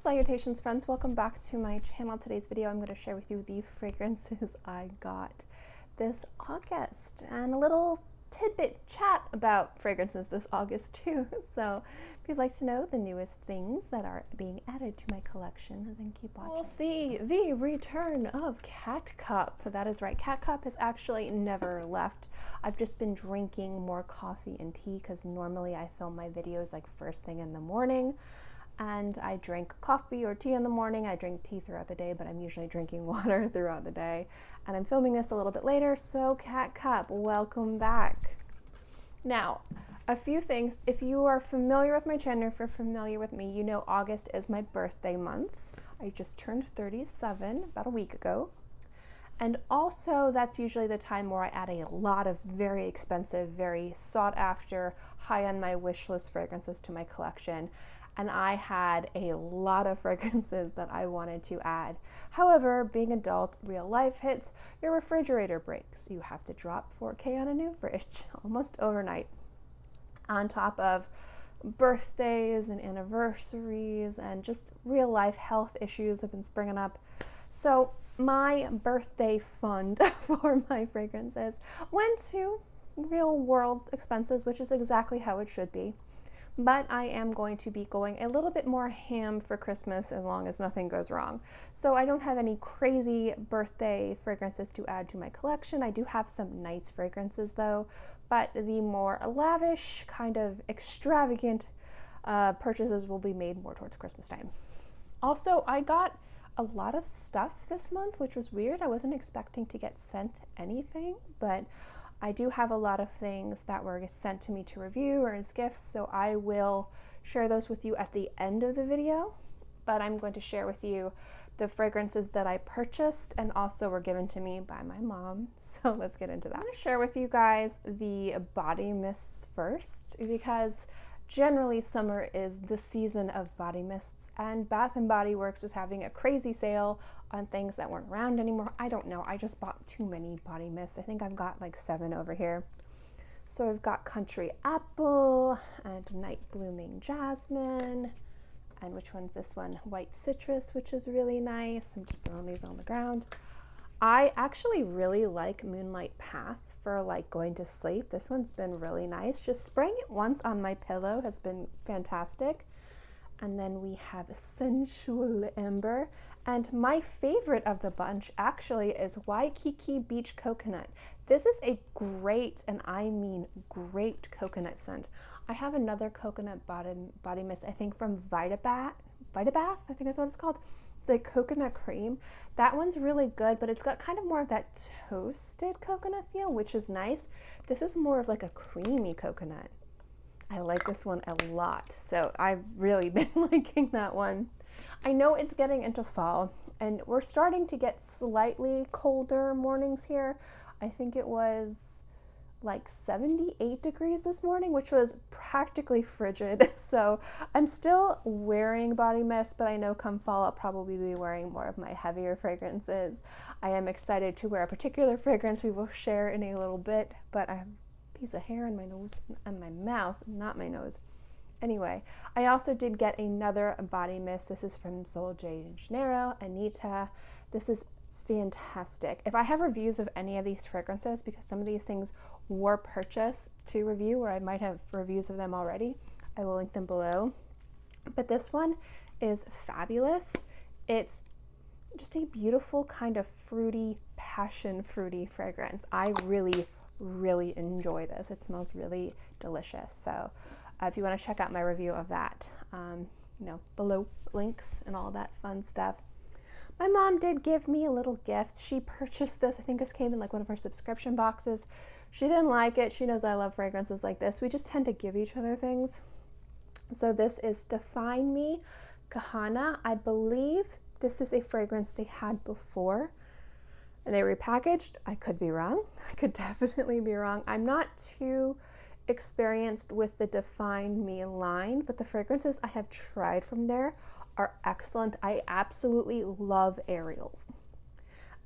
Salutations friends, welcome back to my channel. Today's video I'm going to share with you the fragrances I got this August and a little tidbit chat about fragrances this August too. So if you'd like to know the newest things that are being added to my collection, then keep watching. We'll see the return of Cat Cup. That is right, Cat Cup has actually never left. I've just been drinking more coffee and tea because normally I film my videos like first thing in the morning. And I drink coffee or tea in the morning. I drink tea throughout the day, but I'm usually drinking water throughout the day. And I'm filming this a little bit later, so Cat Cup, welcome back. Now, a few things. If you are familiar with my channel, if you're familiar with me, you know August is my birthday month. I just turned 37 about a week ago. And also, that's usually the time where I add a lot of very expensive, very sought after, high on my wish list fragrances to my collection. And I had a lot of fragrances that I wanted to add. However, being adult, real life hits, your refrigerator breaks. You have to drop $4K on a new fridge almost overnight. On top of birthdays and anniversaries and just real life health issues have been springing up. So my birthday fund for my fragrances went to real world expenses, which is exactly how it should be. But I am going to be going a little bit more ham for Christmas as long as nothing goes wrong. So I don't have any crazy birthday fragrances to add to my collection. I do have some nice fragrances though, but the more lavish, kind of extravagant purchases will be made more towards Christmas time. Also, I got a lot of stuff this month, which was weird. I wasn't expecting to get sent anything, but I do have a lot of things that were sent to me to review or as gifts, so I will share those with you at the end of the video. But I'm going to share with you the fragrances that I purchased and also were given to me by my mom. So let's get into that. I'm going to share with you guys the body mists first because generally summer is the season of body mists, and Bath & Body Works was having a crazy sale on things that weren't around anymore. I don't know, I just bought too many body mists. I think I've got like 7 over here. So I've got Country Apple and Night Blooming Jasmine, and which one's this one? White Citrus, which is really nice. I'm just throwing these on the ground. I actually really like Moonlight Path for like going to sleep. This one's been really nice. Just spraying it once on my pillow has been fantastic. And then we have Sensual Amber. And my favorite of the bunch actually is Waikiki Beach Coconut. This is a great, and I mean great, coconut scent. I have another coconut body mist, I think from VitaBath, I think that's what it's called. It's like coconut cream. That one's really good, but it's got kind of more of that toasted coconut feel, which is nice. This is more of like a creamy coconut. I like this one a lot, so I've really been liking that one. I know it's getting into fall, and we're starting to get slightly colder mornings here. I think it was like 78 degrees this morning, which was practically frigid. So I'm still wearing body mist, but I know come fall I'll probably be wearing more of my heavier fragrances. I am excited to wear a particular fragrance we will share in a little bit, but I have a piece of hair in my nose and my mouth, not my nose. Anyway, I also did get another body mist. This is from Sol de Janeiro, Anita. This is fantastic. If I have reviews of any of these fragrances, because some of these things were purchased to review, or I might have reviews of them already, I will link them below. But this one is fabulous. It's just a beautiful kind of fruity, passion fruity fragrance. I really, really enjoy this. It smells really delicious. So if you want to check out my review of that, below links and all that fun stuff. My mom did give me a little gift. She purchased this. I think this came in like one of her subscription boxes. She didn't like it. She knows I love fragrances like this. We just tend to give each other things. So this is Define Me Kahana. I believe this is a fragrance they had before and they repackaged. I could be wrong. I could definitely be wrong. I'm not too experienced with the Define Me line, but the fragrances I have tried from there are excellent. I absolutely love Ariel,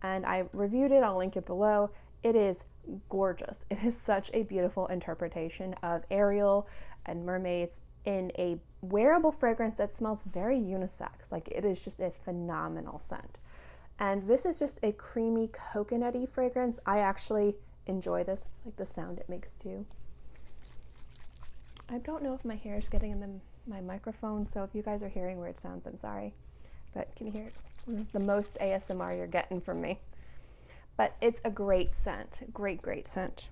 and I reviewed it. I'll link it below. It is gorgeous. It is such a beautiful interpretation of Ariel and mermaids. in a wearable fragrance that smells very unisex. Like, it is just a phenomenal scent. And this is just a creamy coconutty fragrance. I actually enjoy this. I like the sound it makes too. I don't know if my hair is getting in my microphone, so if you guys are hearing weird sounds, I'm sorry. But can you hear it? This is the most ASMR you're getting from me. But it's a great scent. Great, great scent.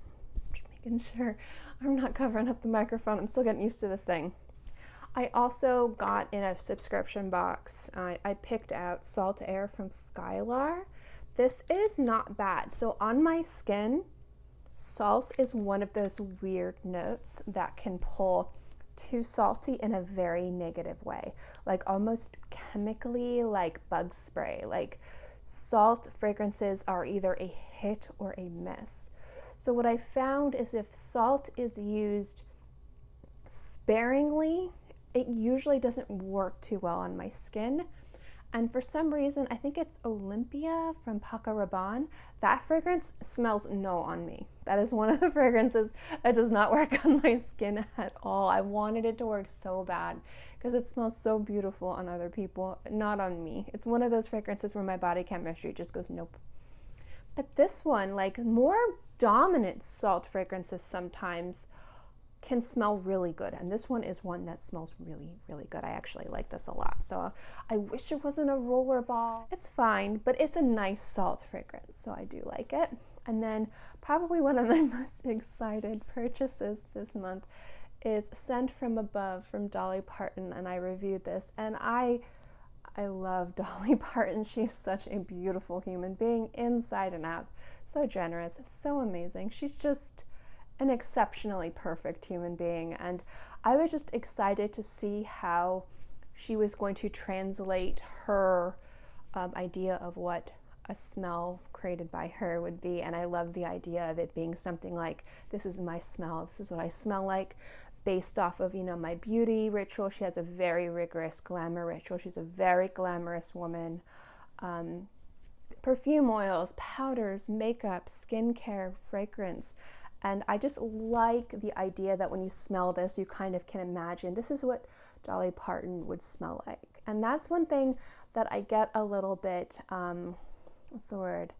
Just making sure I'm not covering up the microphone. I'm still getting used to this thing. I also got in a subscription box, I picked out Salt Air from Skylar. This is not bad. So on my skin, salt is one of those weird notes that can pull too salty in a very negative way, like almost chemically, like bug spray. Like, salt fragrances are either a hit or a miss. So what I found is if salt is used sparingly, it usually doesn't work too well on my skin. And for some reason, I think it's Olympia from Paco Rabanne, that fragrance smells no on me. That is one of the fragrances that does not work on my skin at all. I wanted it to work so bad because it smells so beautiful on other people, not on me. It's one of those fragrances where my body chemistry just goes nope. But this one, like, more dominant salt fragrances sometimes can smell really good, and this one is one that smells really, really good. I actually like this a lot. So I wish it wasn't a roller ball. It's fine, but it's a nice salt fragrance, so I do like it. And then probably one of my most excited purchases this month is Scent from Above from Dolly Parton, and I reviewed this, and I love Dolly Parton. She's such a beautiful human being inside and out. So generous, so amazing. She's just an exceptionally perfect human being, and I was just excited to see how she was going to translate her idea of what a smell created by her would be. And I love the idea of it being something like, this is my smell, this is what I smell like, based off of, you know, my beauty ritual. She has a very rigorous glamour ritual. She's a very glamorous woman. Perfume oils, powders, makeup, skincare, fragrance. And I just like the idea that when you smell this, you kind of can imagine this is what Dolly Parton would smell like. And that's one thing that I get a little bit, what's the word?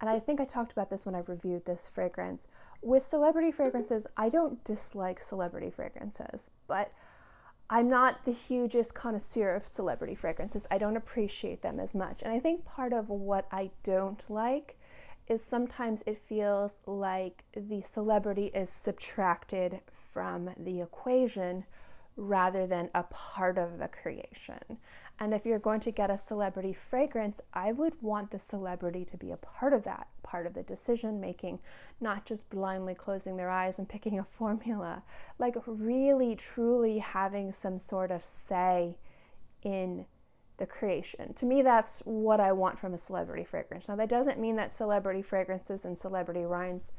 And I think I talked about this when I reviewed this fragrance. With celebrity fragrances, I don't dislike celebrity fragrances, but I'm not the hugest connoisseur of celebrity fragrances. I don't appreciate them as much. And I think part of what I don't like is sometimes it feels like the celebrity is subtracted from the equation rather than a part of the creation. And if you're going to get a celebrity fragrance, I would want the celebrity to be a part of that, part of the decision making, not just blindly closing their eyes and picking a formula. Like, really, truly having some sort of say in the creation. To me, that's what I want from a celebrity fragrance. Now, that doesn't mean that celebrity fragrances and celebrity lines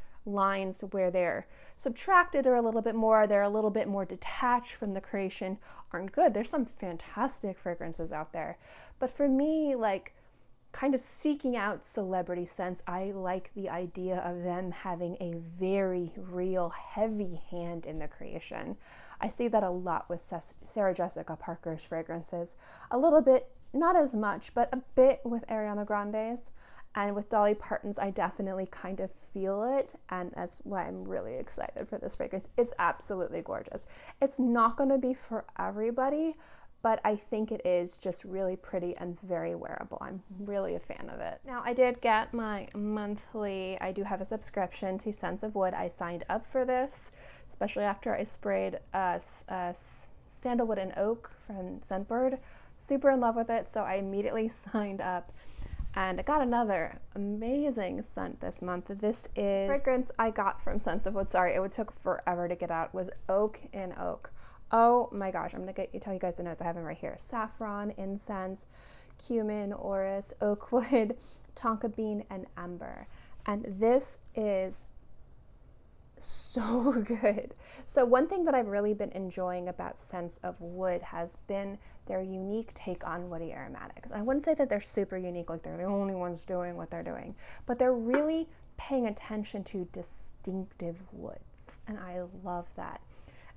where they're subtracted or a little bit more, they're a little bit more detached from the creation, aren't good. There's some fantastic fragrances out there. But for me, like, kind of seeking out celebrity scents, I like the idea of them having a very real, heavy hand in the creation. I see that a lot with Sarah Jessica Parker's fragrances. A little bit, not as much, but a bit with Ariana Grande's. And with Dolly Parton's, I definitely kind of feel it, and that's why I'm really excited for this fragrance. It's absolutely gorgeous. It's not going to be for everybody, but I think it is just really pretty and very wearable. I'm really a fan of it. Now, I did get my monthly, I do have a subscription to Sens of Wood. I signed up for this, especially after I sprayed Sandalwood and Oak from Scentbird. Super in love with it, so I immediately signed up. And I got another amazing scent this month. This is fragrance I got from Sens of Wood. Sorry, it took forever to get out. It was Oak in Oak. Oh my gosh, I'm gonna tell you guys the notes. I have them right here. Saffron, incense, cumin, orris, oak wood, tonka bean, and amber. And this is so good. So one thing that I've really been enjoying about Sens of Wood has been their unique take on woody aromatics. I wouldn't say that they're super unique, like they're the only ones doing what they're doing, but they're really paying attention to distinctive woods, and I love that.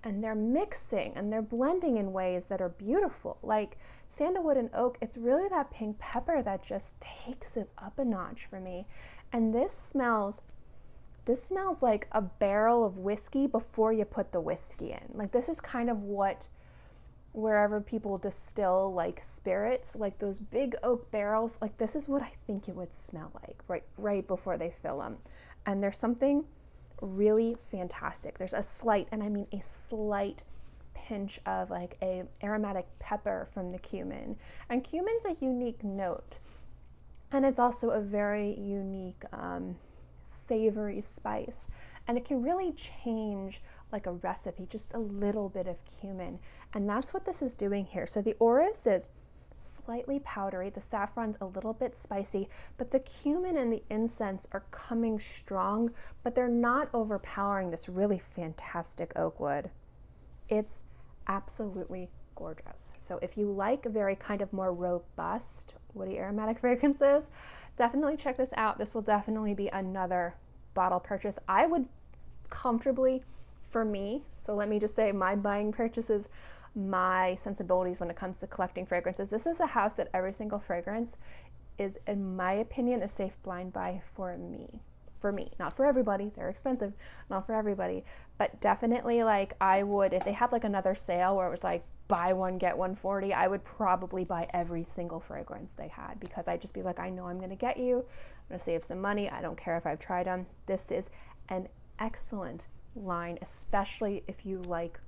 and they're mixing and they're blending in ways that are beautiful. Like sandalwood and oak, it's really that pink pepper that just takes it up a notch for me. And this smells like a barrel of whiskey before you put the whiskey in. Like this is kind of what, wherever people distill like spirits, like those big oak barrels, like this is what I think it would smell like right before they fill them. And there's something really fantastic. There's a slight, and I mean a slight pinch of like a aromatic pepper from the cumin. And cumin's a unique note. And it's also a very unique savory spice. And it can really change like a recipe, just a little bit of cumin. And that's what this is doing here. So the orris is slightly powdery, the saffron's a little bit spicy, but the cumin and the incense are coming strong, but they're not overpowering this really fantastic oak wood. It's absolutely gorgeous. So if you like very kind of more robust woody aromatic fragrances, definitely check this out. This will definitely be another bottle purchase. I would comfortably, for me, so let me just say my buying purchases, my sensibilities when it comes to collecting fragrances. This is a house that every single fragrance is, in my opinion, a safe blind buy for me. For me, not for everybody. They're expensive, not for everybody, but definitely like I would, if they had like another sale where it was like buy one, get one 40, I would probably buy every single fragrance they had, because I'd just be like, I know I'm going to get you. I'm going to save some money. I don't care if I've tried them. This is an excellent line, especially if you like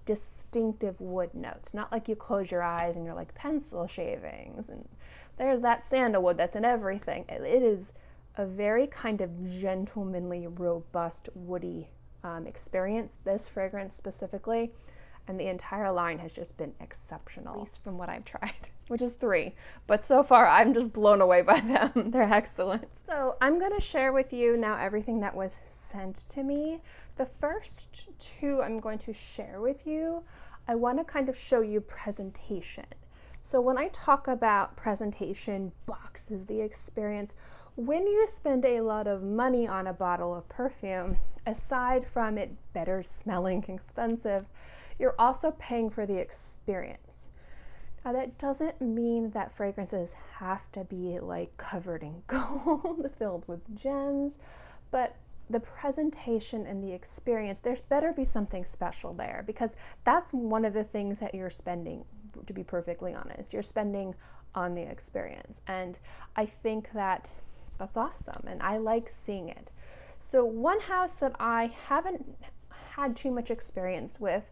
distinctive wood notes. Not like you close your eyes and you're like pencil shavings and there's that sandalwood that's in everything. It is a very kind of gentlemanly, robust, woody experience, this fragrance specifically, and the entire line has just been exceptional, at least from what I've tried, which is 3, but so far I'm just blown away by them. They're excellent. So I'm gonna share with you now everything that was sent to me. The first 2 I'm going to share with you, I wanna kind of show you presentation. So when I talk about presentation, boxes, the experience, when you spend a lot of money on a bottle of perfume, aside from it better smelling, expensive, you're also paying for the experience. Now that doesn't mean that fragrances have to be like covered in gold, filled with gems, but the presentation and the experience, there's better be something special there, because that's one of the things that you're spending, to be perfectly honest, you're spending on the experience. And I think that that's awesome, and I like seeing it. So one house that I haven't had too much experience with,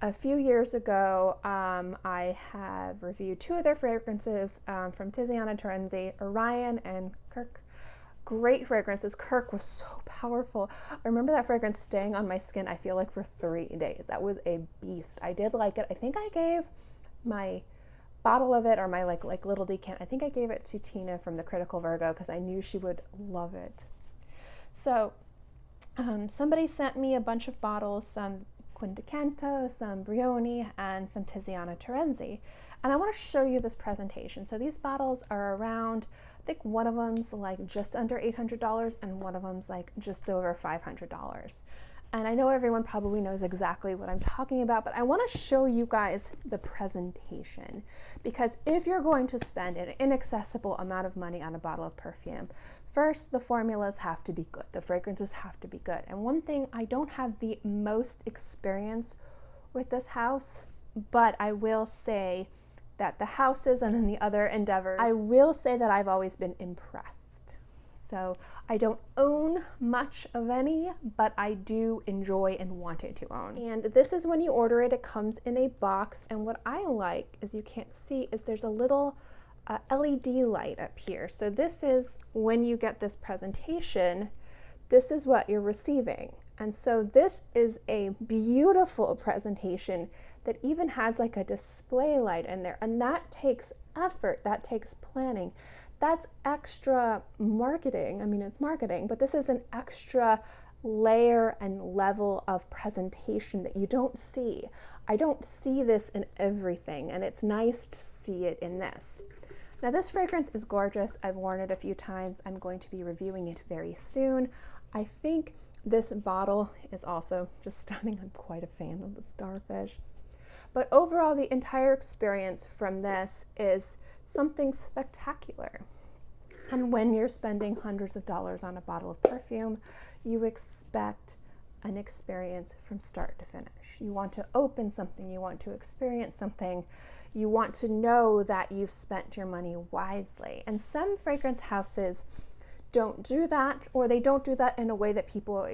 a few years ago, I have reviewed 2 of their fragrances from Tiziana Terenzi, Orion and Kirk. Great fragrances. Kirk was so powerful. I remember that fragrance staying on my skin, I feel like, for 3 days. That was a beast. I did like it. I think I gave my bottle of it, or my like little decant, I think I gave it to Tina from the Critical Virgo because I knew she would love it. So somebody sent me a bunch of bottles, some Quindecanto, some Brioni, and some Tiziana Terenzi. And I want to show you this presentation. So these bottles are around, I think one of them's like just under $800 and one of them's like just over $500. And I know everyone probably knows exactly what I'm talking about, but I want to show you guys the presentation, because if you're going to spend an inaccessible amount of money on a bottle of perfume, first, the formulas have to be good. The fragrances have to be good. And one thing, I don't have the most experience with this house, but I will say that the houses and then the other endeavors, I will say that I've always been impressed. So I don't own much of any, but I do enjoy and want it to own. And this is when you order it, it comes in a box. And what I like, as you can't see, is there's a little LED light up here. So this is when you get this presentation, this is what you're receiving. And so this is a beautiful presentation that even has like a display light in there. And that takes effort, that takes planning. That's extra marketing. I mean, it's marketing, but this is an extra layer and level of presentation that you don't see. I don't see this in everything, and it's nice to see it in this. Now this fragrance is gorgeous. I've worn it a few times. I'm going to be reviewing it very soon. I think this bottle is also just stunning. I'm quite a fan of the starfish. But overall, the entire experience from this is something spectacular. And when you're spending hundreds of dollars on a bottle of perfume, you expect an experience from start to finish. You want to open something, you want to experience something, you want to know that you've spent your money wisely. And some fragrance houses don't do that, or they don't do that in a way that people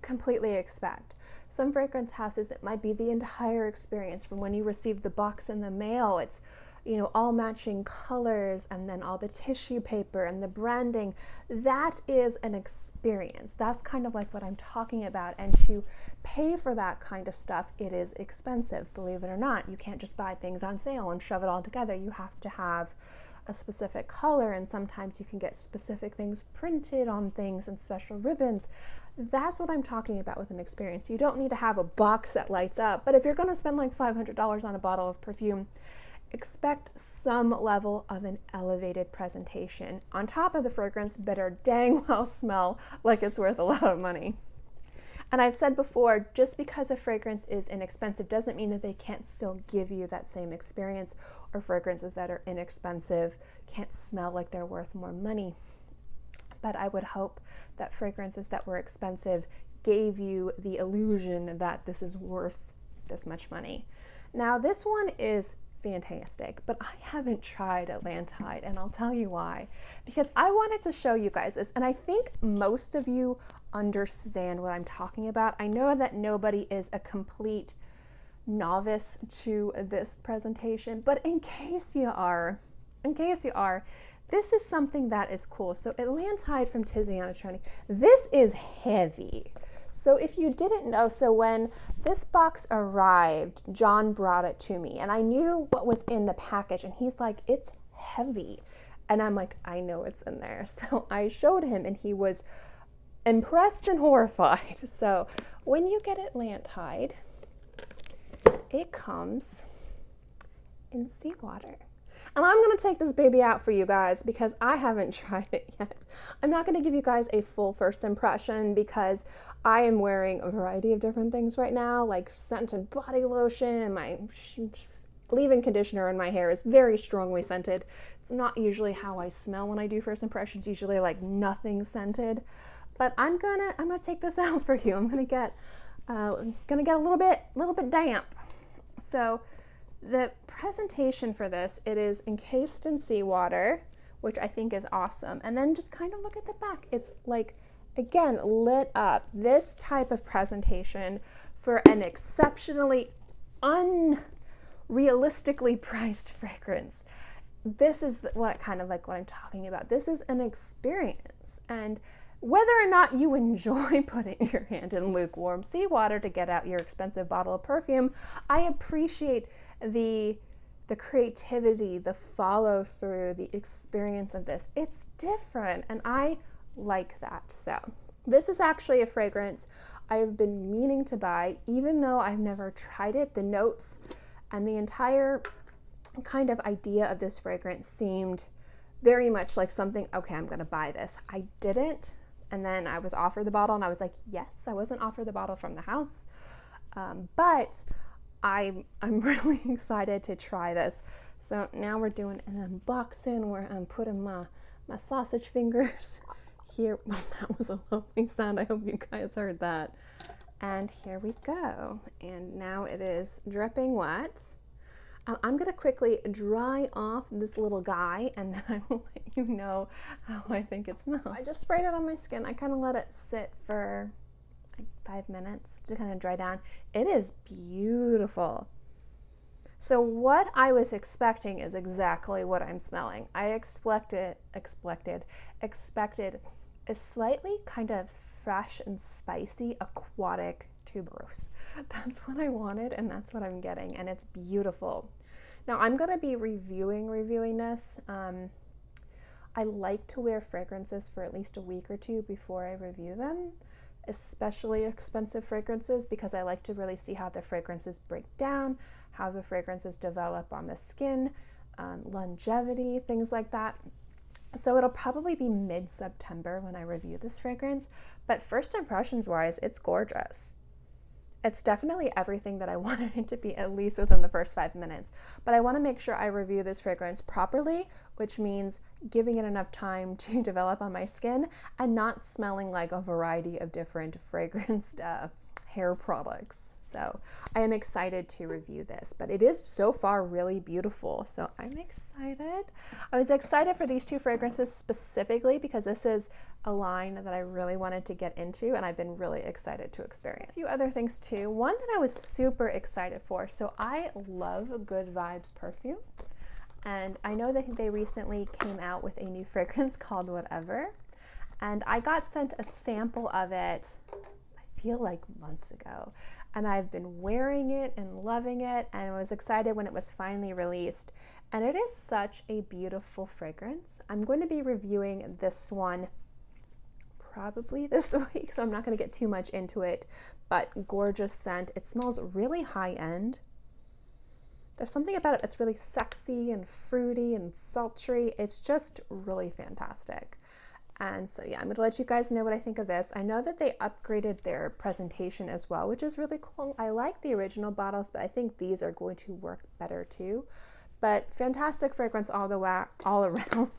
completely expect. Some fragrance houses, it might be the entire experience from when you receive the box in the mail. It's, you know, all matching colors, and then all the tissue paper and the branding. That is an experience. That's kind of like what I'm talking about. And to pay for that kind of stuff, it is expensive, believe it or not. You can't just buy things on sale and shove it all together. You have to have a specific color, and sometimes you can get specific things printed on things and special ribbons. That's what I'm talking about with an experience. You don't need to have a box that lights up, but if you're going to spend like $500 on a bottle of perfume, expect some level of an elevated presentation. On top of the fragrance, better dang well smell like it's worth a lot of money. And I've said before, just because a fragrance is inexpensive doesn't mean that they can't still give you that same experience, or fragrances that are inexpensive can't smell like they're worth more money. But I would hope that fragrances that were expensive gave you the illusion that this is worth this much money. Now, this one is fantastic, but I haven't tried Atlantide, and I'll tell you why. Because I wanted to show you guys this, and I think most of you understand what I'm talking about. I know that nobody is a complete novice to this presentation, but in case you are, this is something that is cool. So Atlantide from Tiziana Troni, this is heavy. So if you didn't know, so when this box arrived, John brought it to me, and I knew what was in the package, and he's like, it's heavy. And I'm like, I know it's in there. So I showed him, and he was impressed and horrified. So when you get Atlantide, it comes in seawater. And I'm going to take this baby out for you guys because I haven't tried it yet. I'm not going to give you guys a full first impression because I am wearing a variety of different things right now, like scented body lotion, and my leave-in conditioner in my hair is very strongly scented. It's not usually how I smell when I do first impressions, usually like nothing scented. But I'm gonna take this out for you. I'm gonna get a little bit damp. So the presentation for this, it is encased in seawater, which I think is awesome. And then just kind of look at the back. It's like, again, lit up. This type of presentation for an exceptionally unrealistically priced fragrance. This is what I'm talking about. This is an experience. And whether or not you enjoy putting your hand in lukewarm seawater to get out your expensive bottle of perfume, I appreciate the creativity, the follow through, the experience of this. It's different, and I like that. So this is actually a fragrance I've been meaning to buy, even though I've never tried it. The notes and the entire kind of idea of this fragrance seemed very much like something, okay, I'm gonna buy this. I didn't, and then I was offered the bottle, and I was like, yes. I wasn't offered the bottle from the house, but I'm really excited to try this. So now we're doing an unboxing where I'm putting my sausage fingers here. That was a lovely sound. I hope you guys heard that. And here we go. And now it is dripping wet. I'm gonna quickly dry off this little guy, and then I will let you know how I think it smells. I just sprayed it on my skin. I kind of let it sit for like 5 minutes to kind of dry down. It is beautiful. So what I was expecting is exactly what I'm smelling. I expected a slightly kind of fresh and spicy aquatic tuberose. That's what I wanted, and that's what I'm getting, and it's beautiful. Now I'm going to be reviewing this. I like to wear fragrances for at least a week or two before I review them, especially expensive fragrances, because I like to really see how the fragrances break down, how the fragrances develop on the skin, longevity, things like that. So it'll probably be mid-September when I review this fragrance, but first impressions wise, it's gorgeous. It's definitely everything that I wanted it to be, at least within the first 5 minutes. But I want to make sure I review this fragrance properly, which means giving it enough time to develop on my skin and not smelling like a variety of different fragranced hair products. So I am excited to review this, but it is so far really beautiful. So I'm excited. I was excited for these two fragrances specifically because this is a line that I really wanted to get into and I've been really excited to experience. A few other things too. One that I was super excited for. So I love Good Vibes perfume. And I know that they recently came out with a new fragrance called Whatever. And I got sent a sample of it, I feel like months ago. And I've been wearing it and loving it, and I was excited when it was finally released. And it is such a beautiful fragrance. I'm going to be reviewing this one probably this week, so I'm not going to get too much into it, but gorgeous scent. It smells really high end. There's something about it that's really sexy and fruity and sultry. It's just really fantastic. And so yeah, I'm gonna let you guys know what I think of this. I know that they upgraded their presentation as well, which is really cool. I like the original bottles, but I think these are going to work better too. But fantastic fragrance all around.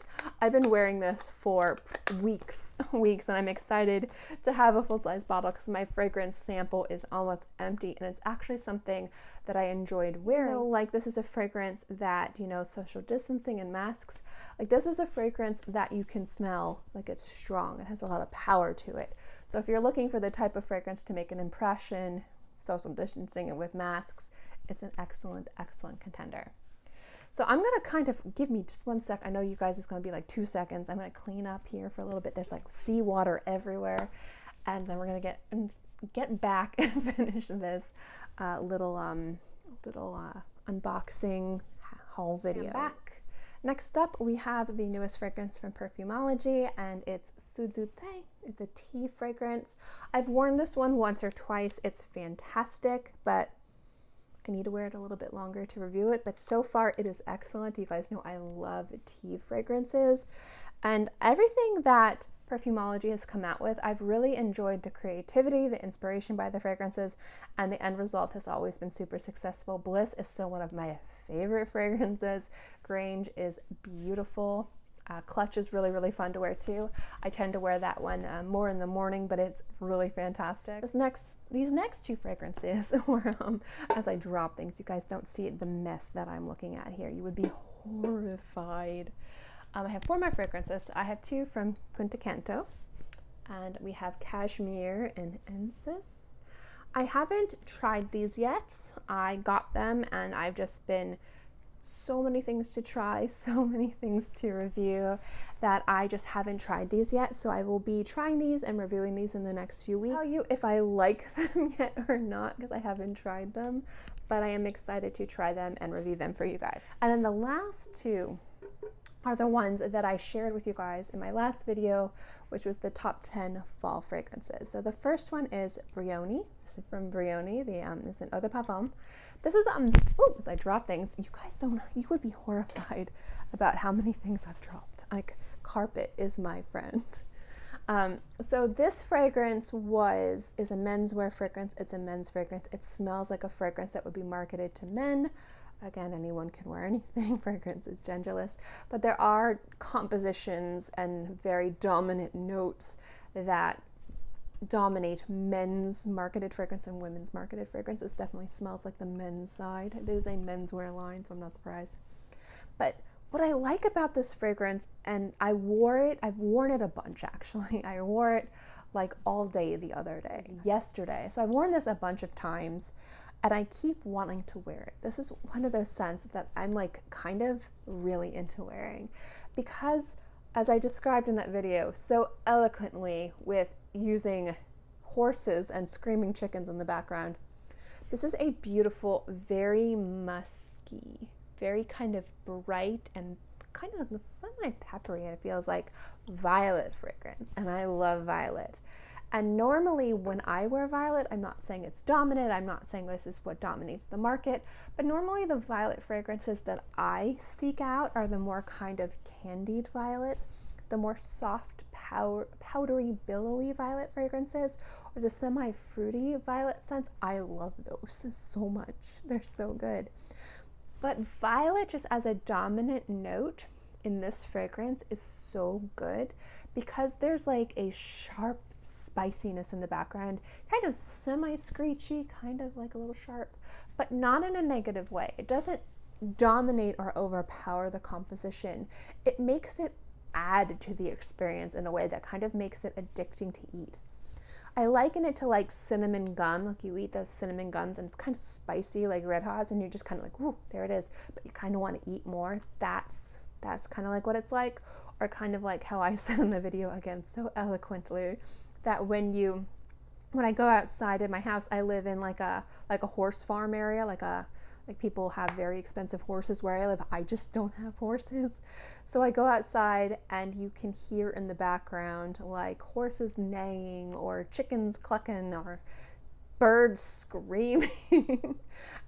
I've been wearing this for weeks, and I'm excited to have a full-size bottle because my fragrance sample is almost empty, and it's actually something that I enjoyed wearing. So, like, this is a fragrance that, you know, social distancing and masks, like this is a fragrance that you can smell like it's strong. It has a lot of power to it. So if you're looking for the type of fragrance to make an impression, social distancing and with masks, it's an excellent, excellent contender. So I'm gonna kind of, give me just 1 sec. I know you guys, it's gonna be like 2 seconds. I'm gonna clean up here for a little bit. There's like seawater everywhere. And then we're gonna get back and finish this little unboxing haul video. Back. Next up, we have the newest fragrance from Perfumology, and it's Sudute. It's a tea fragrance. I've worn this one once or twice. It's fantastic, but I need to wear it a little bit longer to review it, but so far it is excellent. You guys know I love tea fragrances, and everything that Perfumology has come out with, I've really enjoyed the creativity, the inspiration by the fragrances, and the end result has always been super successful. Bliss is still one of my favorite fragrances. Grange is beautiful. Clutch is really, really fun to wear too. I tend to wear that one more in the morning, but it's really fantastic. These next two fragrances were, as I drop things, you guys don't see the mess that I'm looking at here. You would be horrified. I have 4 more fragrances. I have 2 from Kunta Canto, and we have Cashmere and Ensis. I haven't tried these yet. I got them, and I've just been so many things to try, so many things to review, that I just haven't tried these yet. So I will be trying these and reviewing these in the next few weeks. I'll tell you if I like them yet or not, because I haven't tried them, but I am excited to try them and review them for you guys. And then the last 2 are the ones that I shared with you guys in my last video, which was the top 10 fall fragrances. So the first one is Brioni. This is from Brioni. It's an eau de parfum. This is, as I drop things, you would be horrified about how many things I've dropped. Like, carpet is my friend. So this fragrance is a menswear fragrance. It's a men's fragrance. It smells like a fragrance that would be marketed to men. Again, anyone can wear anything. Fragrance is genderless, but there are compositions and very dominant notes that dominate men's marketed fragrance and women's marketed fragrance. This definitely smells like the men's side. It is a menswear line, so I'm not surprised. But what I like about this fragrance, and I've worn it a bunch actually. I wore it like all day the other day, yesterday. So I've worn this a bunch of times, and I keep wanting to wear it. This is one of those scents that I'm like kind of really into wearing, because as I described in that video so eloquently with using horses and screaming chickens in the background, this is a beautiful, very musky, very kind of bright and kind of semi-peppery, it feels like, violet fragrance, and I love violet. And normally when I wear violet, I'm not saying it's dominant, I'm not saying this is what dominates the market, but normally the violet fragrances that I seek out are the more kind of candied violets, the more soft, powdery, billowy violet fragrances, or the semi-fruity violet scents. I love those so much. They're so good. But violet just as a dominant note in this fragrance is so good because there's like a sharp spiciness in the background, kind of semi-screechy, kind of like a little sharp, but not in a negative way. It doesn't dominate or overpower the composition. It makes it add to the experience in a way that kind of makes it addicting to eat. I liken it to like cinnamon gum. Like you eat those cinnamon gums and it's kind of spicy like Red Hots and you're just kind of like, ooh, there it is, but you kind of want to eat more. That's kind of like what it's like, or kind of like how I said in the video again so eloquently, that when I go outside in my house, I live in like a horse farm area, like people have very expensive horses where I live. I just don't have horses. So I go outside and you can hear in the background like horses neighing or chickens clucking or birds screaming.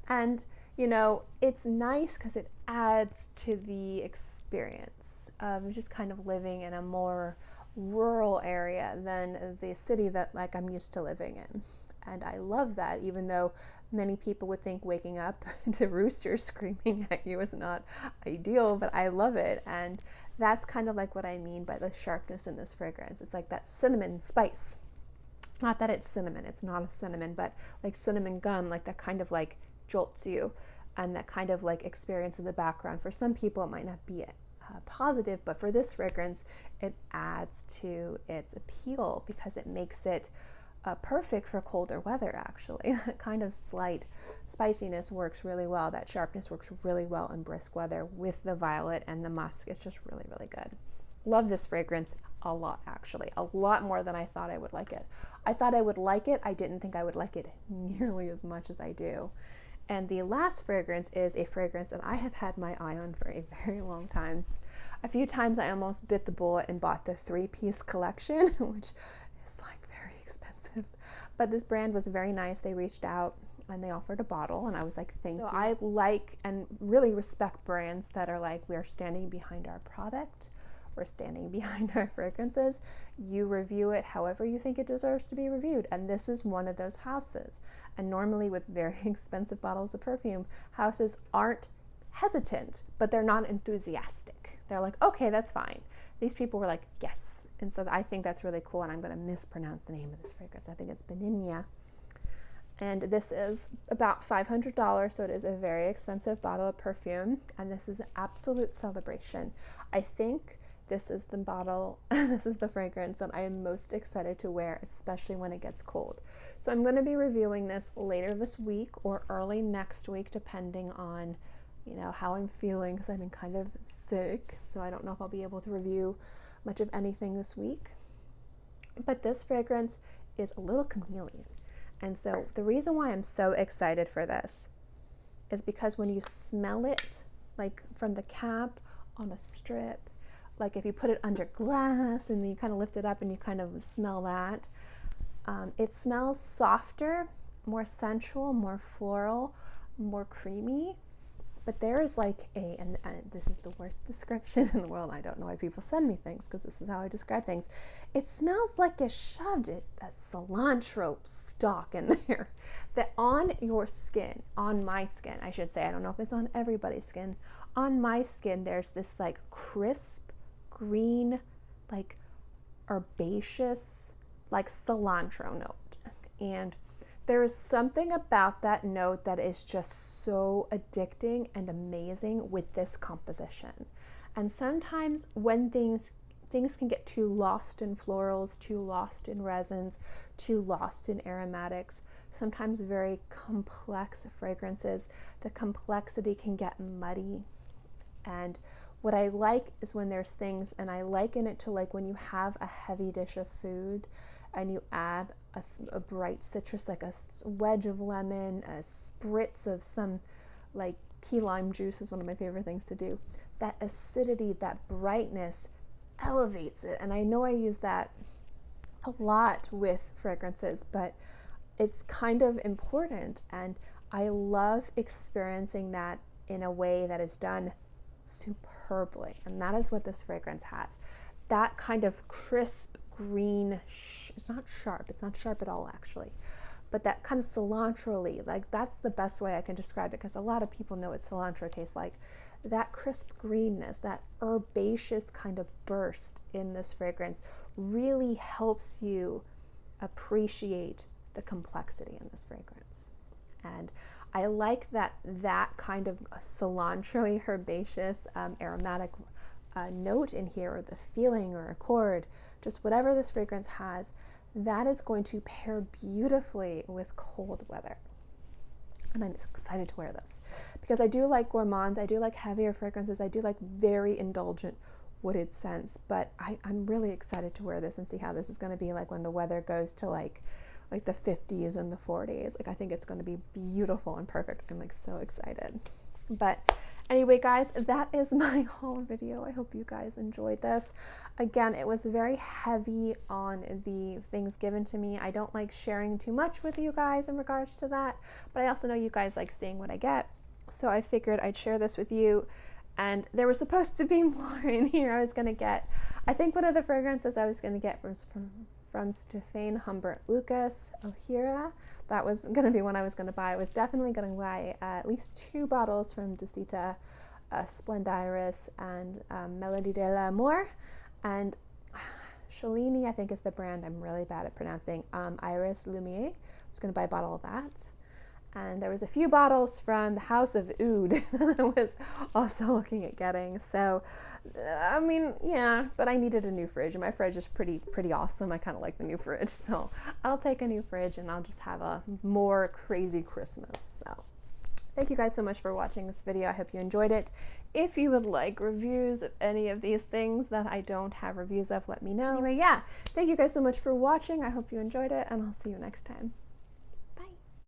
And you know, it's nice because it adds to the experience of just kind of living in a more rural area than the city that like I'm used to living in. And I love that, even though many people would think waking up to roosters screaming at you is not ideal, but I love it. And that's kind of like what I mean by the sharpness in this fragrance. It's like that cinnamon spice. Not that it's cinnamon, it's not a cinnamon, but like cinnamon gum, like that kind of like jolts you, and that kind of like experience in the background. For some people it might not be positive, but for this fragrance it adds to its appeal because it makes it perfect for colder weather. Actually, that kind of slight spiciness works really well. That sharpness works really well in brisk weather with the violet and the musk. It's just really, really good. Love this fragrance a lot, actually, a lot more than I thought I would like it. I thought I would like it. I didn't think I would like it nearly as much as I do. And the last fragrance is a fragrance that I have had my eye on for a very long time. A few times I almost bit the bullet and bought the 3-piece collection, which is like very expensive. But this brand was very nice. They reached out and they offered a bottle and I was like, thank you. I like and really respect brands that are like, we're standing behind our product. We're standing behind our fragrances. You review it however you think it deserves to be reviewed. And this is one of those houses. And normally with very expensive bottles of perfume, houses aren't hesitant, but they're not enthusiastic. They're like, okay, that's fine. These people were like, yes. And so I think that's really cool. And I'm going to mispronounce the name of this fragrance. I think it's Benigna. And this is about $500, so it is a very expensive bottle of perfume. And this is an absolute celebration. I think this is the bottle, this is the fragrance that I am most excited to wear, especially when it gets cold. So I'm going to be reviewing this later this week or early next week, depending on, you know, how I'm feeling, because I've been kind of sick. So I don't know if I'll be able to review much of anything this week. But this fragrance is a little chameleon. And so the reason why I'm so excited for this is because when you smell it, like from the cap on a strip, like if you put it under glass and then you kind of lift it up and you kind of smell that, it smells softer, more sensual, more floral, more creamy. But there is like and this is the worst description in the world. I don't know why people send me things because this is how I describe things. It smells like you shoved a cilantro stalk in there. That on your skin, on my skin, I should say, I don't know if it's on everybody's skin. On my skin, there's this like crisp, green, like herbaceous, like cilantro note. And there is something about that note that is just so addicting and amazing with this composition. And sometimes when things can get too lost in florals, too lost in resins, too lost in aromatics, sometimes very complex fragrances, the complexity can get muddy. And what I like is when there's things, and I liken it to like when you have a heavy dish of food and you add a bright citrus, like a wedge of lemon, a spritz of some like key lime juice is one of my favorite things to do. That acidity, that brightness elevates it. And I know I use that a lot with fragrances, but it's kind of important, and I love experiencing that in a way that is done superbly, and that is what this fragrance has. That kind of crisp green, it's not sharp at all actually, but that kind of cilantro-y, like that's the best way I can describe it, because a lot of people know what cilantro tastes like. That crisp greenness, that herbaceous kind of burst in this fragrance really helps you appreciate the complexity in this fragrance. And I like that kind of cilantro-y, herbaceous, aromatic note in here, or the feeling or accord, just whatever this fragrance has, that is going to pair beautifully with cold weather. And I'm excited to wear this because I do like gourmands, I do like heavier fragrances, I do like very indulgent wooded scents, but I'm really excited to wear this and see how this is going to be like when the weather goes to like the 50s and the 40s. Like, I think it's going to be beautiful and perfect. I'm like so excited. But anyway, guys, that is my haul video. I hope you guys enjoyed this. Again, it was very heavy on the things given to me. I don't like sharing too much with you guys in regards to that, but I also know you guys like seeing what I get. So I figured I'd share this with you. And there was supposed to be more in here. I was going to get, I think one of the fragrances I was going to get from Stefan Humbert Lucas O'Hara. That was going to be one I was going to buy. I was definitely going to buy at least 2 bottles from Decita, Splendiris, and Melody de l'Amour. And Cellini, I think, is the brand I'm really bad at pronouncing. Iris Lumiere. I was going to buy a bottle of that. And there was a few bottles from the House of Oud that I was also looking at getting. So, I mean, yeah, but I needed a new fridge, and my fridge is pretty awesome. I kind of like the new fridge, so I'll take a new fridge and I'll just have a more crazy Christmas. So, thank you guys so much for watching this video. I hope you enjoyed it. If you would like reviews of any of these things that I don't have reviews of, let me know. Anyway, yeah, thank you guys so much for watching. I hope you enjoyed it, and I'll see you next time.